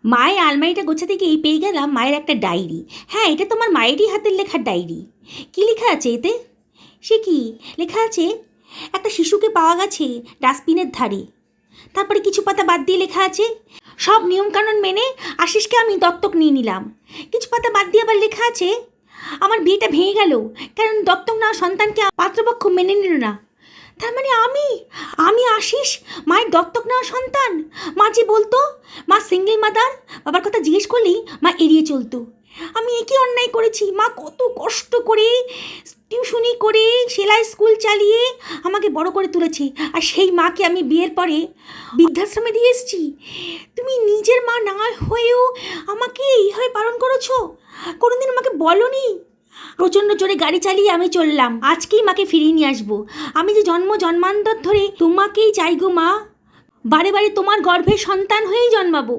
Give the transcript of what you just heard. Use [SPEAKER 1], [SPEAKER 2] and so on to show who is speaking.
[SPEAKER 1] মায়ের আলমারিটা গোছাতে গিয়েই পেয়ে গেলাম মায়ের একটা ডায়েরি। হ্যাঁ, এটা তোমার মায়েরই হাতের লেখার ডায়েরি। কী লেখা আছে এতে? সে কি লেখা আছে? একটা শিশুকে পাওয়া গেছে ডাস্টবিনের ধারে। তারপরে কিছু পাতা বাদ দিয়ে লেখা আছে, সব নিয়মকানুন মেনে আশিসকে আমি দত্তক নিয়ে নিলাম। কিছু পাতা বাদ দিয়ে আবার লেখা আছে, আমার বিয়েটা ভেঙে গেল কারণ দত্তক নেওয়া সন্তানকে পাত্রপক্ষ মেনে নিল না। তার মানে আমি আমি আশিস মায়ের দত্তক নেওয়া সন্তান। মা যে বলতো মা সিঙ্গেল মাদার, বাবার কথা জিজ্ঞেস করলেই মা এড়িয়ে চলতো। আমি একই অন্যায় করেছি। মা কত কষ্ট করে টিউশনি করে সেলাই স্কুল চালিয়ে আমাকে বড় করে তুলেছে, আর সেই মাকে আমি বিয়ের পরে বৃদ্ধাশ্রমে দিয়ে এসেছি। তুমি নিজের মা না হয়েও আমাকে এইভাবে পালন করেছো, কোনোদিন আমাকে বলনি। প্রচণ্ড জোরে গাড়ি চালিয়ে আমি চললাম, আজকেই মাকে ফিরিয়ে নিয়ে আসবো। আমি যে জন্মান্তর ধরে তোমাকেই চাই গো মা, বারে বারে তোমার গর্ভের সন্তান হয়েই জন্মাবো।